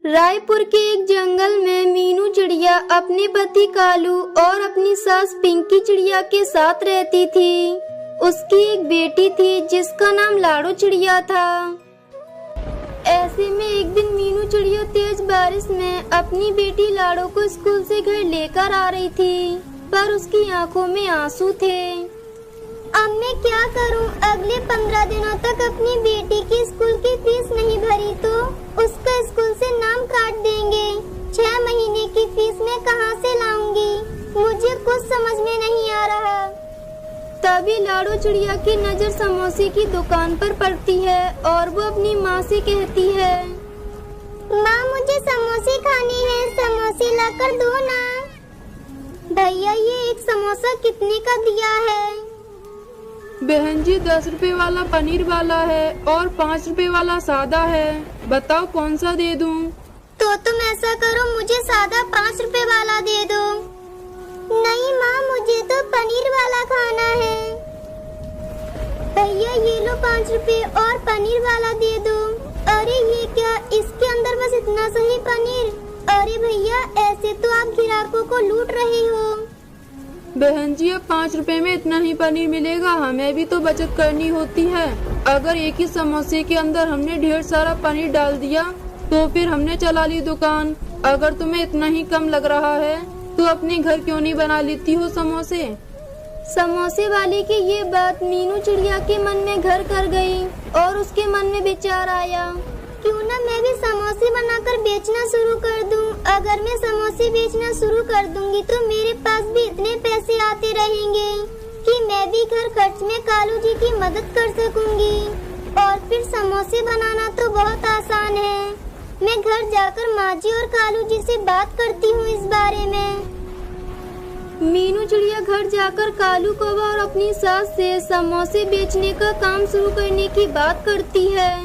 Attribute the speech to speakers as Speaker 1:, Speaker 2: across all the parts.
Speaker 1: रायपुर के एक जंगल में मीनू चिड़िया अपने पति कालू और अपनी सास पिंकी चिड़िया के साथ रहती थी। उसकी एक बेटी थी जिसका नाम लाडो चिड़िया था। ऐसे में एक दिन मीनू चिड़िया तेज बारिश में अपनी बेटी लाडो को स्कूल से घर लेकर आ रही थी, पर उसकी आंखों में आंसू थे।
Speaker 2: अब मैं क्या करूं? अगले 15 दिनों तक अपनी बेटी की स्कूल की फीस नहीं भरी तो उसका स्कूल से नाम काट देंगे। 6 महीने की फीस मैं कहां से लाऊंगी? मुझे कुछ समझ में नहीं आ रहा।
Speaker 1: तभी लाडो चिड़िया की नजर समोसे की दुकान पर पड़ती है और वो अपनी माँ से कहती है,
Speaker 2: माँ मुझे समोसे खाने हैं, समोसे लाकर दो ना। भैया ये एक समोसा कितने का दिया है?
Speaker 3: बहन जी 10 रुपए वाला पनीर वाला है और 5 रुपए वाला सादा है, बताओ कौन सा दे दूं?
Speaker 2: तो तुम ऐसा करो, मुझे सादा 5 रुपए वाला दे दो। नहीं माँ मुझे तो पनीर वाला खाना है। भैया ये लो 5 रुपए और पनीर वाला दे दो। अरे ये क्या, इसके अंदर बस इतना सा ही पनीर? अरे भैया ऐसे तो आप ग्राहकों को लूट रहे हो।
Speaker 3: बहन जी अब 5 रुपए में इतना ही पनीर मिलेगा, हमें भी तो बचत करनी होती है। अगर एक ही समोसे के अंदर हमने ढेर सारा पनीर डाल दिया तो फिर हमने चला ली दुकान। अगर तुम्हें इतना ही कम लग रहा है तो अपने घर क्यों नहीं बना लेती हो समोसे?
Speaker 1: समोसे वाले की ये बात मीनू चिड़िया के मन में घर कर गई और उसके मन में विचार आया,
Speaker 2: क्यों ना मैं भी समोसे बनाकर बेचना शुरू कर दूं। अगर मैं समोसे बेचना शुरू कर दूंगी तो मेरे पास भी इतने पैसे आते रहेंगे कि मैं भी घर खर्च में कालू जी की मदद कर सकूंगी। और फिर समोसे बनाना तो बहुत आसान है। मैं घर जाकर माँ जी और कालू जी से बात करती हूँ इस बारे में।
Speaker 1: मीनू चिड़िया घर जाकर कालू कौवा और अपनी सास से समोसे बेचने का काम शुरू करने की बात करती है।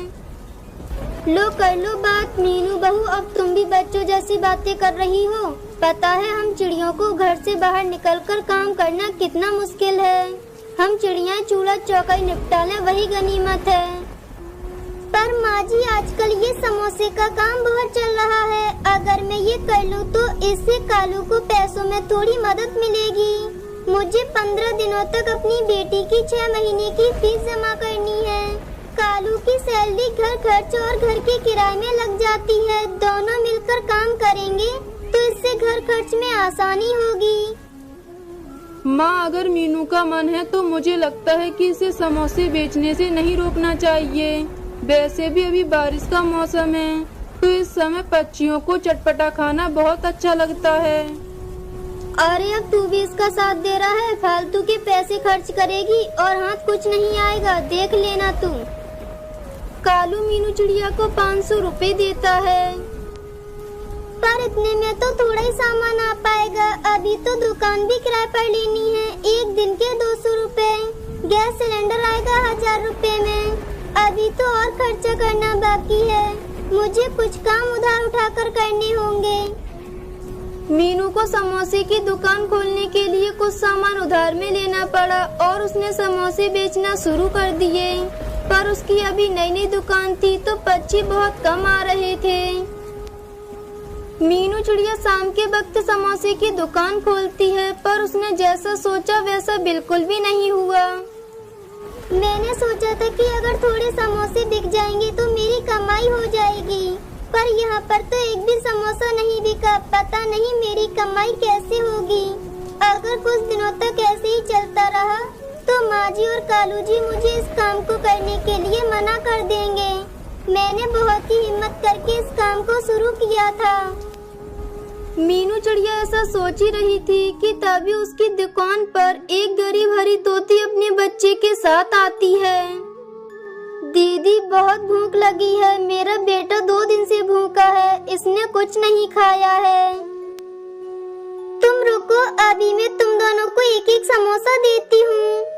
Speaker 2: लो कर लो बात मीनू बहू, अब तुम भी बच्चों जैसी बातें कर रही हो। पता है हम चिड़ियों को घर से बाहर निकलकर काम करना कितना मुश्किल है। हम चिड़िया चूल्हा चौका निपटा लें वही गनीमत है। पर माँ जी आजकल ये समोसे का काम बहुत चल रहा है। अगर मैं ये कर लूँ तो इससे कालू को पैसों में थोड़ी मदद मिलेगी। मुझे 15 दिनों तक अपनी बेटी की 6 महीने की फीस जमा करनी है। कालू की सैलरी घर खर्च और घर के किराए में लग जाती है। दोनों मिलकर काम करेंगे तो इससे घर खर्च में आसानी होगी।
Speaker 3: माँ अगर मीनू का मन है तो मुझे लगता है कि इसे समोसे बेचने से नहीं रोकना चाहिए। वैसे भी अभी बारिश का मौसम है तो इस समय पक्षियों को चटपटा खाना बहुत अच्छा लगता है।
Speaker 2: अरे अब तू भी इसका साथ दे रहा है, फालतू के पैसे खर्च करेगी और हाथ कुछ नहीं आएगा, देख लेना तू।
Speaker 1: कालू मीनू चिड़िया को 500 रुपए देता है।
Speaker 2: पर इतने में तो थोड़ा ही सामान आ पाएगा। अभी तो दुकान भी किराए पर लेनी है। एक दिन के 200 रुपए। गैस सिलेंडर आएगा 1000 रुपए में। अभी तो और खर्चा करना बाकी है। मुझे कुछ काम उधार उठाकर करने होंगे।
Speaker 1: मीनू को समोसे की दुकान खोलने के लिए कुछ सामान उधार में लेना पड़ा और उसने समोसे बेचना शुरू कर दिए। पर उसकी अभी नई नई दुकान थी तो पक्षी बहुत कम आ रहे थे। मीनू चिड़िया शाम के वक्त समोसे की दुकान खोलती है, पर उसने जैसा सोचा वैसा बिल्कुल भी नहीं हुआ।
Speaker 2: मैंने सोचा था कि अगर थोड़े समोसे बिक जाएंगे तो मेरी कमाई हो जाएगी, पर यहाँ पर तो एक भी समोसा नहीं बिका। पता नहीं मेरी कमाई कैसे होगी। अगर कुछ दिनों तक ऐसे ही चलता रहा तो माँ जी और कालू जी मुझे इस काम को करने के लिए मना कर देंगे। मैंने बहुत ही हिम्मत करके इस काम को शुरू किया था।
Speaker 1: मीनू चिड़िया ऐसा सोच ही रही थी कि तभी उसकी दुकान पर एक गरीब हरी तोती अपने बच्चे के साथ आती है।
Speaker 2: दीदी बहुत भूख लगी है, मेरा बेटा 2 दिन से भूखा है, इसने कुछ नहीं खाया है। तुम रुको, अभी मैं तुम दोनों को एक एक समोसा देती हूँ।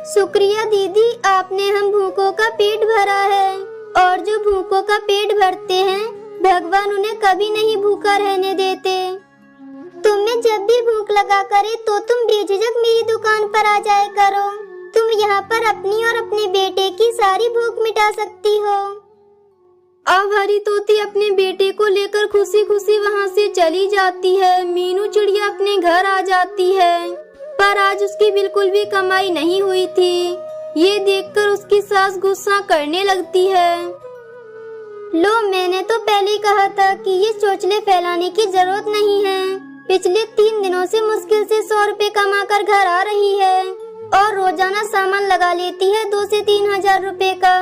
Speaker 2: शुक्रिया दीदी, आपने हम भूखों का पेट भरा है। और जो भूखों का पेट भरते हैं भगवान उन्हें कभी नहीं भूखा रहने देते। तुम्हें जब भी भूख लगा करे तो तुम बेझिझक मेरी दुकान पर आ जाया करो। तुम यहाँ पर अपनी और अपने बेटे की सारी भूख मिटा सकती हो।
Speaker 1: अब हरी तोती अपने बेटे को लेकर खुशी खुशी वहाँ से चली जाती है। मीनू चिड़िया अपने घर आ जाती है, पर आज उसकी बिल्कुल भी कमाई नहीं हुई थी। ये देखकर उसकी सास गुस्सा करने लगती है।
Speaker 2: लो, मैंने तो पहले ही कहा था कि ये चोचले फैलाने की जरूरत नहीं है। पिछले 3 दिनों से मुश्किल से 100 रुपए कमाकर घर आ रही है और रोजाना सामान लगा लेती है 2 से 3 हजार रुपए का।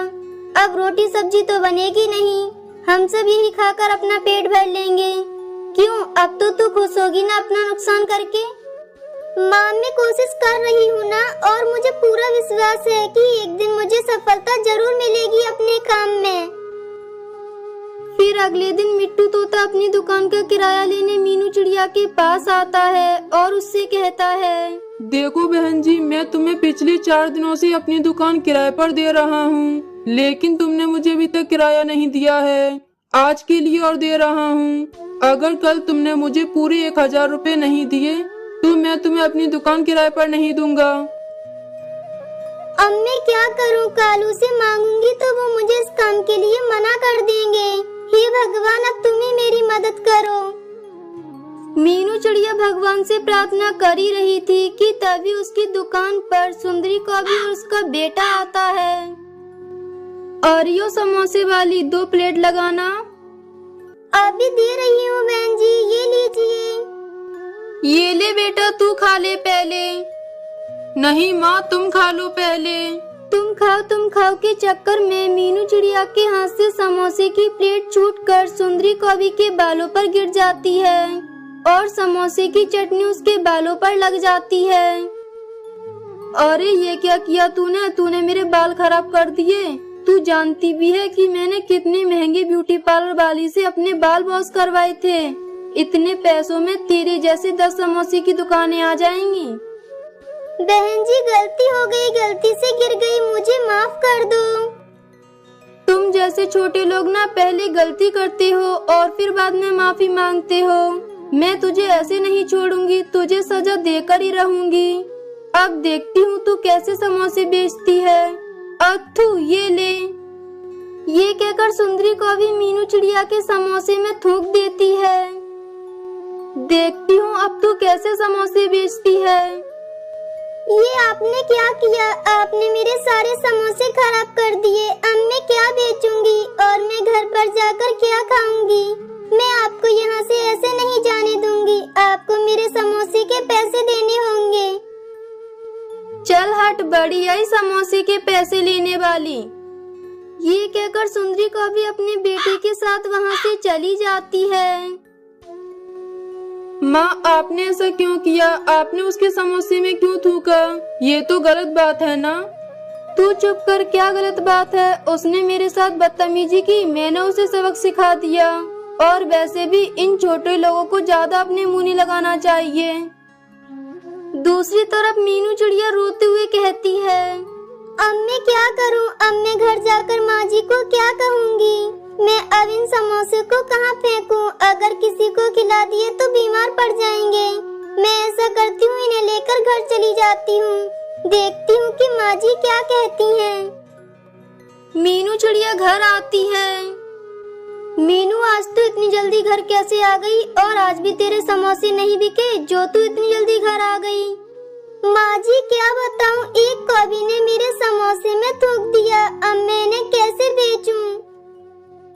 Speaker 2: अब रोटी सब्जी तो बनेगी नहीं, हम सब यही खाकर अपना पेट भर लेंगे। क्यों, अब तो तू खुश होगी ना अपना नुकसान करके? माँ, मैं कोशिश कर रही हूँ ना, और मुझे पूरा विश्वास है कि एक दिन मुझे सफलता जरूर मिलेगी अपने काम में।
Speaker 1: फिर अगले दिन मिट्टू तोता अपनी दुकान का किराया लेने मीनू चिड़िया के पास आता है और उससे कहता है,
Speaker 3: देखो बहन जी, मैं तुम्हें पिछले 4 दिनों से अपनी दुकान किराए पर दे रहा हूँ, लेकिन तुमने मुझे अभी तक किराया नहीं दिया है। आज के लिए और दे रहा हूँ। अगर कल तुमने मुझे पूरे 1000 रुपए नहीं दिए तो मैं तुम्हें अपनी दुकान किराए पर नहीं दूंगा।
Speaker 2: अब मैं क्या करूं? कालू से मांगूंगी तो वो मुझे इस काम के लिए मना कर देंगे। हे भगवान, अब तुम ही मेरी मदद करो।
Speaker 1: मीनू चिड़िया भगवान से प्रार्थना कर ही रही थी कि तभी उसकी दुकान पर सुंदरी कौवी और उसका बेटा आता है। ओरियो समोसे वाली 2 प्लेट लगाना।
Speaker 2: अभी दे रही हूँ बहन जी, ये लीजिए।
Speaker 1: ये ले बेटा, तू खा ले पहले।
Speaker 3: नहीं माँ, तुम खा लो पहले।
Speaker 1: तुम खाओ के चक्कर में मीनू चिड़िया के हाथ से समोसे की प्लेट छूटकर सुंदरी कौवी के बालों पर गिर जाती है और समोसे की चटनी उसके बालों पर लग जाती है। अरे ये क्या किया तूने मेरे बाल खराब कर दिए। तू जानती भी है कि मैंने कितने महंगे ब्यूटी पार्लर वाली से अपने बाल वॉश करवाए थे। इतने पैसों में तेरे जैसे 10 समोसे की दुकानें आ जाएंगी।
Speaker 2: बहन जी, गलती हो गई, गलती से गिर गई, मुझे माफ कर दो।
Speaker 1: तुम जैसे छोटे लोग ना पहले गलती करते हो और फिर बाद में माफी मांगते हो। मैं तुझे ऐसे नहीं छोड़ूंगी, तुझे सजा देकर ही रहूंगी। अब देखती हूँ तू कैसे समोसे बेचती है। अथू, ये ले। ये कहकर सुंदरी कौवी मीनू चिड़िया के समोसे में थूक देती है। देखती हूँ अब तू कैसे समोसे बेचती है।
Speaker 2: ये आपने क्या किया? आपने मेरे सारे समोसे खराब कर दिए। अब मैं क्या बेचूंगी और मैं घर पर जाकर क्या खाऊंगी? मैं आपको यहाँ से ऐसे नहीं जाने दूंगी। आपको मेरे समोसे के पैसे देने होंगे।
Speaker 1: चल हट, बड़ी आई समोसे के पैसे लेने वाली। ये कहकर सुंदरी कौवी अपने बेटे के साथ वहाँ से चली जाती है।
Speaker 3: माँ, आपने ऐसा क्यों किया? आपने उसके समोसे में क्यों थूका? ये तो गलत बात है ना।
Speaker 1: तू चुप कर, क्या गलत बात है? उसने मेरे साथ बदतमीजी की, मैंने उसे सबक सिखा दिया। और वैसे भी इन छोटे लोगों को ज्यादा अपने मुंह नहीं लगाना चाहिए। दूसरी तरफ मीनू चिड़िया रोते हुए कहती है,
Speaker 2: अब मैं क्या करूं? अब मैं घर जाकर माँ जी को क्या कहूँगी? मैं अब इन समोसे को कहाँ फेंकूं? अगर किसी को खिला दिए तो बीमार पड़ जाएंगे। मैं ऐसा करती हूँ, इन्हें लेकर घर चली जाती हूँ। देखती हूँ कि माँ जी क्या कहती हैं।
Speaker 1: मीनू चिड़िया घर आती है।
Speaker 2: मीनू, आज तू इतनी जल्दी घर कैसे आ गई? और आज भी तेरे समोसे नहीं बिके जो तू इतनी जल्दी घर आ गई? माँ जी, क्या बताऊँ, एक कौवी ने मेरे समोसे में थूक दिया। अब मैं इन्हें कैसे बेचूं?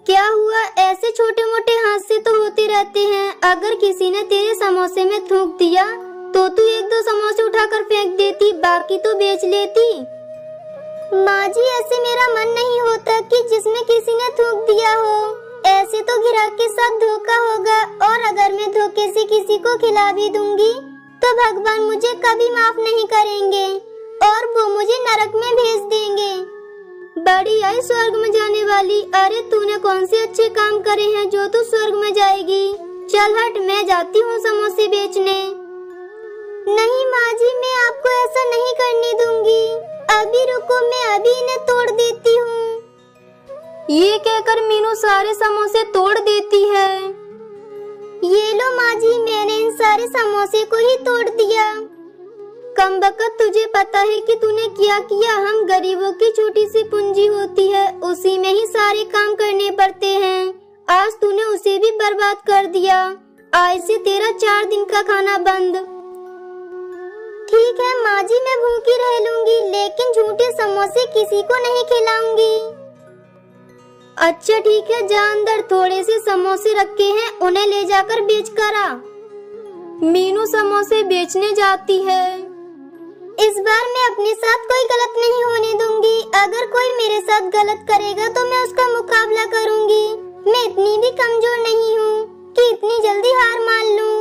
Speaker 2: क्या हुआ? ऐसे छोटे मोटे हादसे तो होते रहते हैं। अगर किसी ने तेरे समोसे में थूक दिया तो तू 1-2 समोसे उठाकर फेंक देती, बाकी तो बेच लेती। माँ जी, ऐसे मेरा मन नहीं होता कि जिसमें किसी ने थूक दिया हो। ऐसे तो ग्राहक के साथ धोखा होगा, और अगर मैं धोखे से किसी को खिला भी दूंगी तो भगवान मुझे कभी माफ नहीं करेंगे और वो मुझे नरक में भेज देंगे।
Speaker 1: बड़ी आई स्वर्ग में जाने वाली। अरे तूने कौन से अच्छे काम करे हैं जो तू स्वर्ग में जाएगी? चल हट, मैं जाती हूँ समोसे बेचने।
Speaker 2: नहीं माँ जी, मैं आपको ऐसा नहीं करने दूंगी। अभी रुको, मैं अभी इन्हें तोड़ देती हूँ।
Speaker 1: ये कहकर मीनू सारे समोसे तोड़ देती है।
Speaker 2: ये लो माँ जी, मैंने इन सारे समोसे को ही तोड़ दिया।
Speaker 1: कमबख्त, तुझे पता है कि तूने क्या किया? हम गरीबों की छोटी सी पूंजी होती है, उसी में ही सारी
Speaker 2: सारे काम करने पड़ते हैं। आज तूने उसे भी बर्बाद कर दिया। आज से तेरा 4 दिन का खाना बंद। ठीक है माँ जी, मैं भूखी रह लूंगी, लेकिन झूठे समोसे किसी को नहीं खिलाऊंगी। अच्छा ठीक है, जा अंदर थोड़े से समोसे रखे हैं, उन्हें ले जाकर बेच कर आ।
Speaker 1: मीनू समोसे बेचने जाती है।
Speaker 2: इस बार मैं अपने साथ कोई गलत नहीं होने दूंगी। अगर कोई मेरे साथ गलत करेगा तो मैं उसका मुकाबला करूंगी। मैं इतनी भी कमजोर नहीं हूँ कि इतनी जल्दी हार मान लूं।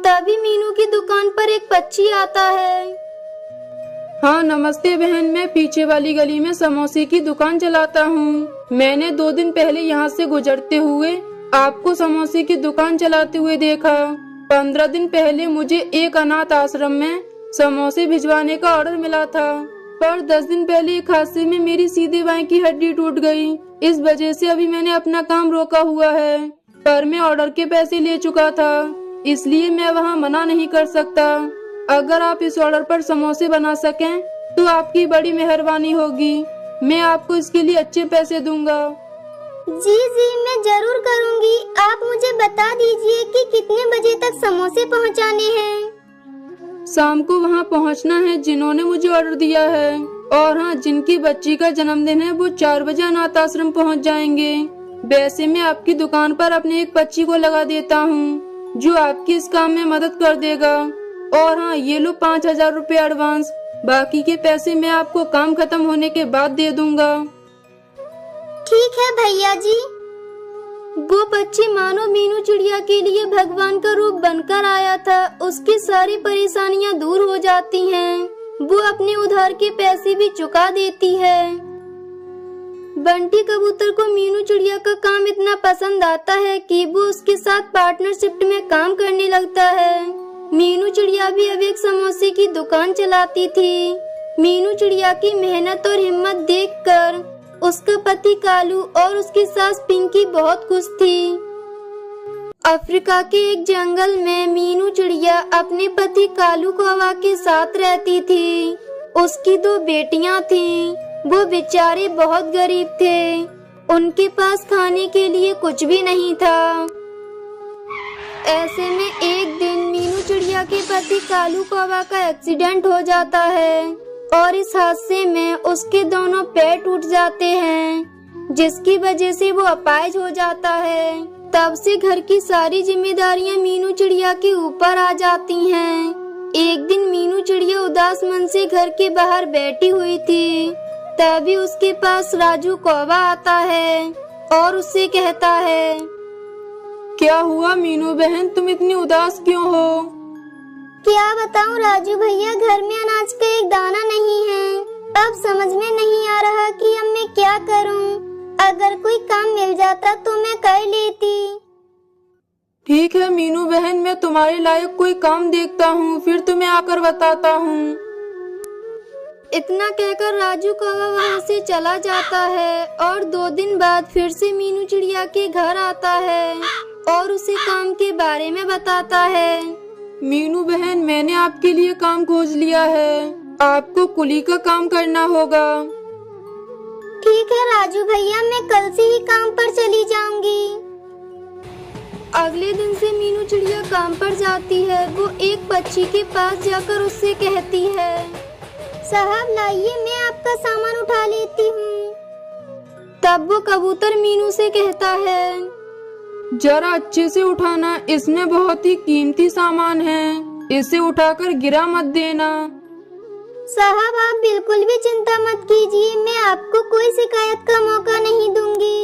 Speaker 1: तभी मीनू की दुकान पर एक पक्षी आता है।
Speaker 3: हाँ नमस्ते बहन, मैं पीछे वाली गली में समोसे की दुकान चलाता हूँ। मैंने 2 दिन पहले यहाँ से गुजरते हुए आपको समोसे की दुकान चलाते हुए देखा। 15 दिन पहले मुझे एक अनाथ आश्रम में समोसे भिजवाने का ऑर्डर मिला था, पर 10 दिन पहले एक हादसे में मेरी सीधे बाएं की हड्डी टूट गई। इस वजह से अभी मैंने अपना काम रोका हुआ है, पर मैं ऑर्डर के पैसे ले चुका था, इसलिए मैं वहाँ मना नहीं कर सकता। अगर आप इस ऑर्डर पर समोसे बना सकें तो आपकी बड़ी मेहरबानी होगी। मैं आपको इसके लिए अच्छे पैसे दूंगा।
Speaker 2: जी मैं जरूर करूंगी। आप मुझे बता दीजिए कि कितने बजे तक समोसे पहुंचाने हैं।
Speaker 3: शाम को वहाँ पहुँचना है जिन्होंने मुझे ऑर्डर दिया है, और हाँ, जिनकी बच्ची का जन्मदिन है वो 4 बजे अनाथ आश्रम पहुँच जाएंगे। वैसे मैं आपकी दुकान पर अपने एक बच्ची को लगा देता हूँ जो आपकी इस काम में मदद कर देगा। और हाँ, ये लो 5000 रुपए एडवांस, बाकी के पैसे मैं आपको काम खत्म होने के बाद दे दूंगा।
Speaker 2: ठीक है भैया जी।
Speaker 1: वो पक्षी मानो मीनू चिड़िया के लिए भगवान का रूप बनकर आया था। उसकी सारी परेशानियां दूर हो जाती हैं। वो अपने उधार के पैसे भी चुका देती है। बंटी कबूतर को मीनू चिड़िया का काम इतना पसंद आता है कि वो उसके साथ पार्टनरशिप में काम करने लगता है। मीनू चिड़िया भी अब एक समोसे की दुकान चलाती थी। मीनू चिड़िया की मेहनत और हिम्मत देखकर उसका पति कालू और उसकी सास पिंकी बहुत खुश थी। अफ्रीका के एक जंगल में मीनू चिड़िया अपने पति कालू कौवा के साथ रहती थी। उसकी 2 बेटियां थीं। वो बेचारे बहुत गरीब थे। उनके पास खाने के लिए कुछ भी नहीं था। ऐसे में एक दिन मीनू चिड़िया के पति कालू कौवा का एक्सीडेंट हो जाता है और इस हादसे में उसके दोनों पैर टूट जाते हैं, जिसकी वजह से वो अपाहिज हो जाता है। तब से घर की सारी जिम्मेदारियां मीनू चिड़िया के ऊपर आ जाती हैं। एक दिन मीनू चिड़िया उदास मन से घर के बाहर बैठी हुई थी। तभी उसके पास राजू कौवा आता है और उससे कहता है,
Speaker 3: क्या हुआ मीनू बहन, तुम इतनी उदास क्यों हो?
Speaker 2: क्या बताऊं राजू भैया, घर में अनाज का एक दाना नहीं है। अब समझ में नहीं आ रहा कि अब मैं क्या करूं। अगर कोई काम मिल जाता तो मैं कर लेती।
Speaker 3: ठीक है मीनू बहन, मैं तुम्हारे लायक कोई काम देखता हूँ, फिर तुम्हें आकर बताता हूँ।
Speaker 1: इतना कहकर राजू कौवा वहाँ से चला जाता है और 2 दिन बाद फिर से मीनू चिड़िया के घर आता है और उसे काम के बारे में बताता है।
Speaker 3: मीनू बहन, मैंने आपके लिए काम खोज लिया है। आपको कुली का काम करना होगा।
Speaker 2: ठीक है राजू भैया, मैं कल से ही काम पर चली जाऊंगी।
Speaker 1: अगले दिन से मीनू चिड़िया काम पर जाती है। वो एक पक्षी के पास जाकर उससे कहती है,
Speaker 2: साहब लाइए, मैं आपका सामान उठा लेती हूँ।
Speaker 1: तब वो कबूतर मीनू से कहता है,
Speaker 3: जरा अच्छे से उठाना, इसमें बहुत ही कीमती सामान है, इसे उठाकर गिरा मत देना।
Speaker 2: साहब आप बिल्कुल भी चिंता मत कीजिए, मैं आपको कोई शिकायत का मौका नहीं दूंगी।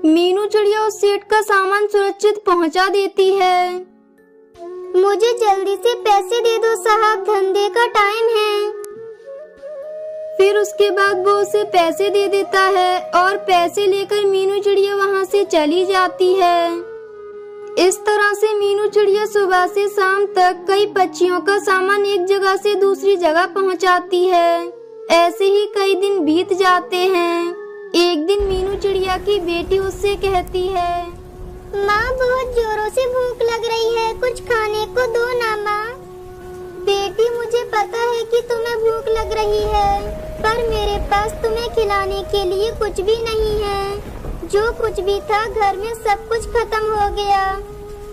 Speaker 1: मीनू चिड़िया उस सेठ का सामान सुरक्षित पहुंचा देती है।
Speaker 2: मुझे जल्दी से पैसे दे दो साहब, धंधे का टाइम है।
Speaker 1: फिर उसके बाद वो उसे पैसे दे देता है और पैसे लेकर मीनू चिड़िया वहाँ से चली जाती है। इस तरह से मीनू चिड़िया सुबह से शाम तक कई पक्षियों का सामान एक जगह से दूसरी जगह पहुँचाती है। ऐसे ही कई दिन बीत जाते हैं। एक दिन मीनू चिड़िया की बेटी उससे कहती है,
Speaker 2: माँ बहुत जोरों से भूख लग रही है, कुछ खाने को दो ना माँ। बेटी, मुझे पता है कि तुम्हें भूख लग रही है, पर मेरे पास तुम्हें खिलाने के लिए कुछ भी नहीं है। जो कुछ भी था घर में सब कुछ खत्म हो गया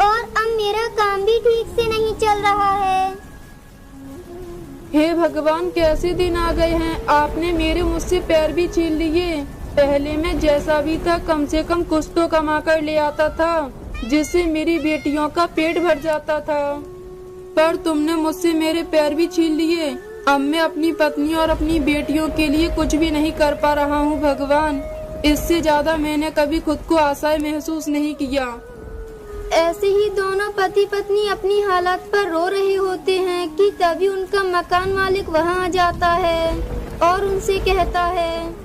Speaker 2: और अब मेरा काम भी ठीक से नहीं चल रहा है।
Speaker 3: हे भगवान, कैसे दिन आ गए हैं। आपने मेरे मुझसे पैर भी छीन लिए। पहले मैं जैसा भी था कम से कम कुछ तो कमा कर ले आता था, जिससे मेरी बेटियों का पेट भर जाता था, पर तुमने मुझसे मेरे पैर भी छीन लिए। अब मैं अपनी पत्नी और अपनी बेटियों के लिए कुछ भी नहीं कर पा रहा हूँ भगवान। इससे ज्यादा मैंने कभी खुद को असहाय महसूस नहीं किया।
Speaker 1: ऐसे ही दोनों पति पत्नी अपनी हालत पर रो रहे होते हैं कि तभी उनका मकान मालिक वहाँ आ जाता है और उनसे कहता है,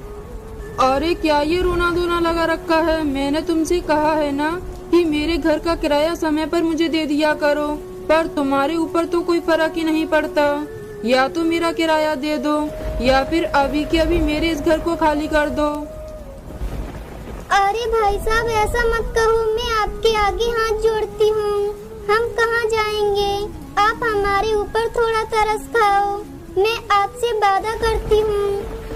Speaker 3: अरे क्या ये रोना धोना लगा रखा है। मैंने तुमसे कहा है ना कि मेरे घर का किराया समय पर मुझे दे दिया करो, पर तुम्हारे ऊपर तो कोई फर्क ही नहीं पड़ता। या तो मेरा किराया दे दो या फिर अभी के अभी मेरे इस घर को खाली कर दो।
Speaker 2: अरे भाई साहब, ऐसा मत कहो, मैं आपके आगे हाथ जोड़ती हूँ। हम कहाँ जाएंगे? आप हमारे ऊपर थोड़ा तरस खाओ। मैं आपसे वादा करती हूँ,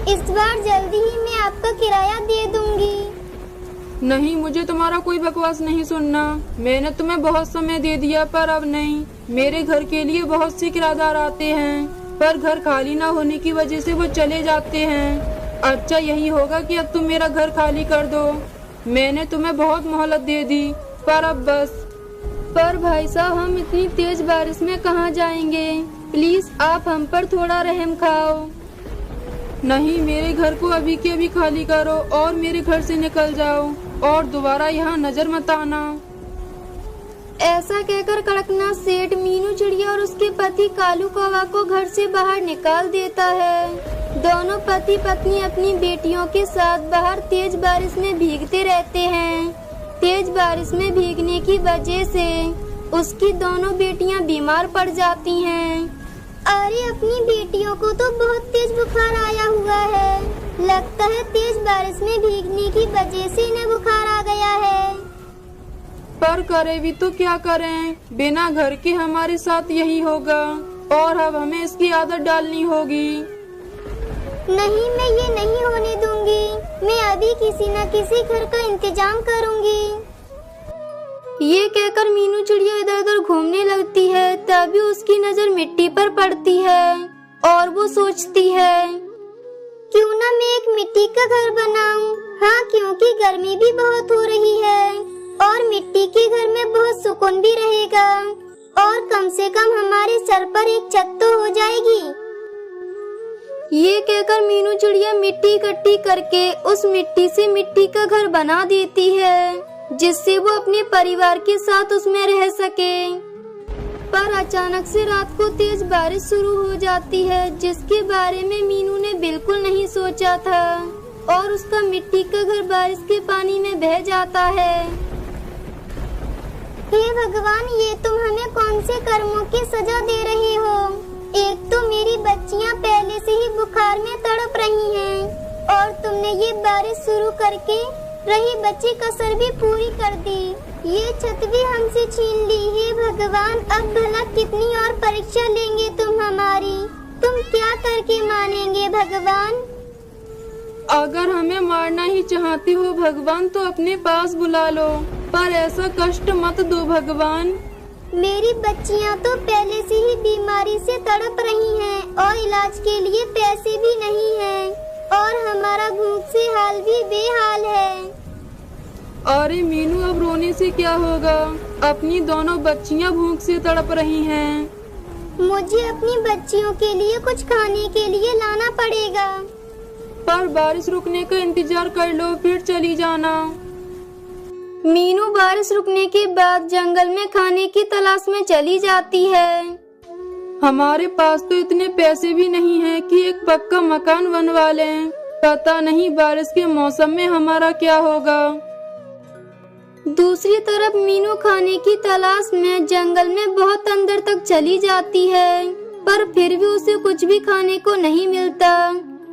Speaker 2: इस बार जल्दी ही मैं आपका किराया दे दूंगी।
Speaker 3: नहीं, मुझे तुम्हारा कोई बकवास नहीं सुनना। मैंने तुम्हें बहुत समय दे दिया, पर अब नहीं। मेरे घर के लिए बहुत से किराएदार आते हैं, पर घर खाली ना होने की वजह से वो चले जाते हैं। अच्छा यही होगा कि अब तुम मेरा घर खाली कर दो। मैंने तुम्हें बहुत मोहलत दे दी, पर अब बस।
Speaker 1: पर भाई साहब, हम इतनी तेज बारिश में कहाँ जाएंगे? प्लीज आप हम पर थोड़ा रहम खाओ।
Speaker 3: नहीं, मेरे घर को अभी के अभी खाली करो और मेरे घर से निकल जाओ और दोबारा यहाँ नजर मत आना।
Speaker 1: ऐसा कहकर कड़कनाथ सेठ मीनू चिड़िया और उसके पति कालू कौवा को घर से बाहर निकाल देता है। दोनों पति पत्नी अपनी बेटियों के साथ बाहर तेज बारिश में भीगते रहते हैं। तेज बारिश में भीगने की वजह से उसकी दोनों बेटियां बीमार पड़ जाती हैं।
Speaker 2: अरे अपनी बेटियों को तो बहुत तेज बुखार आया हुआ है। लगता है तेज बारिश में भीगने की वजह से इन्हें बुखार आ गया है।
Speaker 3: पर करे भी तो क्या करें, बिना घर के हमारे साथ यही होगा और अब हमें इसकी आदत डालनी होगी।
Speaker 2: नहीं, मैं ये नहीं होने दूंगी। मैं अभी किसी न किसी घर का इंतजाम करूंगी।
Speaker 1: ये कहकर मीनू चिड़िया इधर उधर घूमने लगती है। तभी उसकी नजर मिट्टी पर पड़ती है और वो सोचती है,
Speaker 2: क्यों ना मैं एक मिट्टी का घर बनाऊं। हाँ, क्योंकि गर्मी भी बहुत हो रही है और मिट्टी के घर में बहुत सुकून भी रहेगा और कम से कम हमारे सर पर एक छत तो हो जाएगी।
Speaker 1: ये कहकर मीनू चिड़िया मिट्टी इकट्ठी करके उस मिट्टी से मिट्टी का घर बना देती है, जिससे वो अपने परिवार के साथ उसमें रह सके। पर अचानक से रात को तेज बारिश शुरू हो जाती है, जिसके बारे में मीनू ने बिल्कुल नहीं सोचा था और उसका मिट्टी का घर बारिश के पानी में बह जाता है।
Speaker 2: हे भगवान, ये तुम हमें कौन से कर्मों की सजा दे रहे हो? एक तो मेरी बच्चियां पहले से ही बुखार में तड़प रही हैं और तुमने ये बारिश शुरू करके रही बच्ची कसर भी पूरी कर दी। ये छत भी हमसे छीन ली। हे भगवान, अब भला कितनी और परीक्षा लेंगे तुम हमारी? तुम क्या करके मानेंगे भगवान?
Speaker 3: अगर हमें मारना ही चाहते हो भगवान तो अपने पास बुला लो, पर ऐसा कष्ट मत दो भगवान।
Speaker 2: मेरी बच्चियां तो पहले से ही बीमारी से तड़प रही हैं और इलाज के लिए पैसे भी नहीं हैं और हमारा भूख से हाल भी बेहाल है।
Speaker 3: अरे मीनू, अब रोने से क्या होगा? अपनी दोनों बच्चियां भूख से तड़प रही हैं।
Speaker 2: मुझे अपनी बच्चियों के लिए कुछ खाने के लिए लाना पड़ेगा।
Speaker 3: पर बारिश रुकने का इंतजार कर लो, फिर चली जाना।
Speaker 1: मीनू बारिश रुकने के बाद जंगल में खाने की तलाश में चली जाती है।
Speaker 3: हमारे पास तो इतने पैसे भी नहीं हैं कि एक पक्का मकान बनवा लें। पता नहीं बारिश के मौसम में हमारा क्या होगा।
Speaker 1: दूसरी तरफ मीनू खाने की तलाश में जंगल में बहुत अंदर तक चली जाती है, पर फिर भी उसे कुछ भी खाने को नहीं मिलता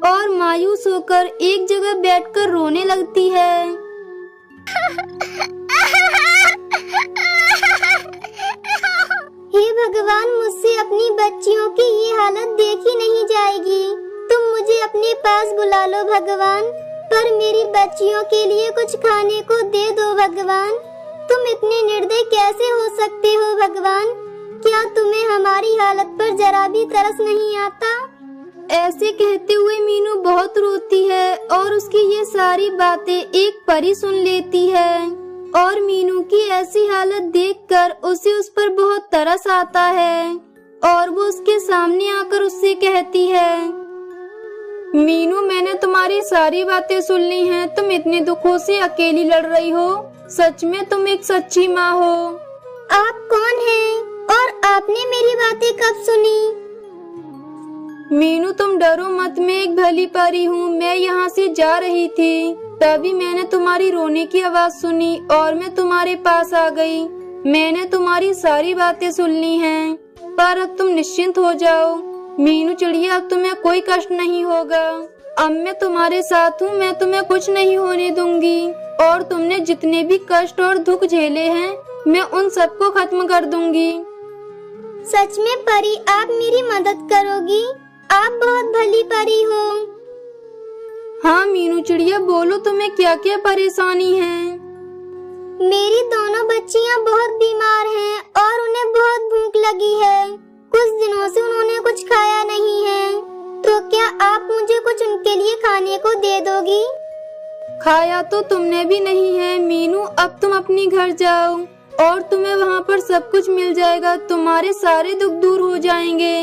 Speaker 1: और मायूस होकर एक जगह बैठकर रोने लगती है।
Speaker 2: हे भगवान, मुझसे अपनी बच्चियों की ये हालत देखी नहीं जाएगी। तुम मुझे अपने पास बुला लो भगवान, पर मेरी बच्चियों के लिए कुछ खाने को दे दो भगवान। तुम इतने निर्दयी कैसे हो सकते हो भगवान? क्या तुम्हें हमारी हालत पर जरा भी तरस नहीं आता?
Speaker 1: ऐसे कहते हुए मीनू बहुत रोती है और उसकी ये सारी बातें एक परी सुन लेती है और मीनू की ऐसी हालत देखकर उसे उस पर बहुत तरस आता है और वो उसके सामने आकर उससे कहती है, मीनू, मैंने तुम्हारी सारी बातें सुन ली हैं। तुम इतने दुखों से अकेली लड़ रही हो। सच में तुम एक सच्ची माँ हो।
Speaker 2: आप कौन हैं और आपने मेरी बातें कब सुनी?
Speaker 1: मीनू, तुम डरो मत, मैं एक भली परी हूँ। मैं यहाँ से जा रही थी, तभी मैंने तुम्हारी रोने की आवाज सुनी और मैं तुम्हारे पास आ गई। मैंने तुम्हारी सारी बातें सुन ली हैं, पर अब तुम निश्चिंत हो जाओ। मीनू चिड़िया, अब तुम्हें कोई कष्ट नहीं होगा। अब मैं तुम्हारे साथ हूँ, मैं तुम्हें कुछ नहीं होने दूंगी और तुमने जितने भी कष्ट और दुख झेले हैं, मैं उन सबको खत्म कर दूंगी।
Speaker 2: सच में परी, आप मेरी मदद करोगी? आप बहुत भली परी हो।
Speaker 1: हाँ मीनू चिड़िया, बोलो तुम्हें क्या क्या परेशानी है?
Speaker 2: मेरी दोनों बच्चियाँ बहुत बीमार हैं और उन्हें बहुत भूख लगी है। कुछ दिनों से उन्होंने कुछ खाया नहीं है, तो क्या आप मुझे कुछ उनके लिए खाने को दे दोगी?
Speaker 1: खाया तो तुमने भी नहीं है मीनू। अब तुम अपनी घर जाओ और तुम्हें वहाँ पर सब कुछ मिल जाएगा। तुम्हारे सारे दुख दूर हो जाएंगे।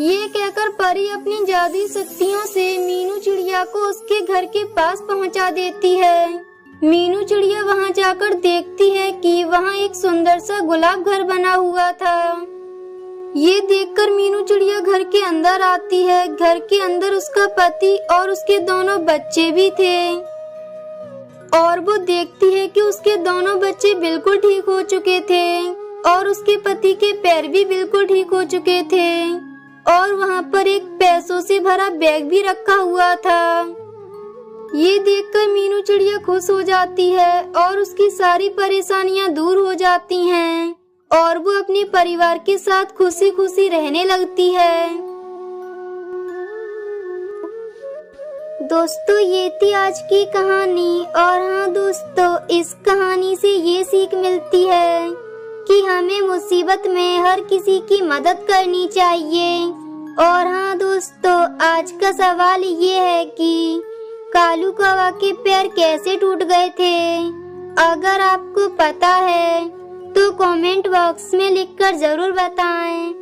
Speaker 1: ये कहकर परी अपनी जादुई शक्तियों से मीनू चिड़िया को उसके घर के पास पहुँचा देती है। मीनू चिड़िया वहाँ जाकर देखती है कि वहाँ एक सुंदर सा गुलाब घर बना हुआ था। ये देखकर मीनू चिड़िया घर के अंदर आती है। घर के अंदर उसका पति और उसके दोनों बच्चे भी थे और वो देखती है कि उसके दोनों बच्चे बिल्कुल ठीक हो चुके थे और उसके पति के पैर भी बिल्कुल ठीक हो चुके थे और वहाँ पर एक पैसों से भरा बैग भी रखा हुआ था। ये देखकर मीनू चिड़िया खुश हो जाती है और उसकी सारी परेशानियां दूर हो जाती हैं और वो अपने परिवार के साथ खुशी खुशी रहने लगती है।
Speaker 2: दोस्तों, ये थी आज की कहानी। और हाँ दोस्तों, इस कहानी से ये सीख मिलती है कि हमें मुसीबत में हर किसी की मदद करनी चाहिए। और हाँ दोस्तों, आज का सवाल ये है कि कालू कौवा के पैर कैसे टूट गए थे? अगर आपको पता है तो कमेंट बॉक्स में लिखकर जरूर बताएं।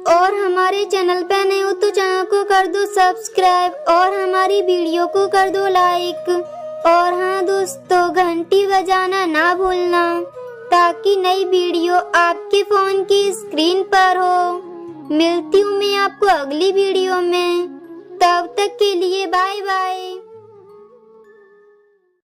Speaker 2: और हमारे चैनल पे नए हो तो चैनल को कर दो सब्सक्राइब और हमारी वीडियो को कर दो लाइक। और हाँ दोस्तों, घंटी बजाना ना भूलना ताकि नई वीडियो आपके फोन की स्क्रीन पर हो। मिलती हूँ मैं आपको अगली वीडियो में। तब तक के लिए बाय बाय।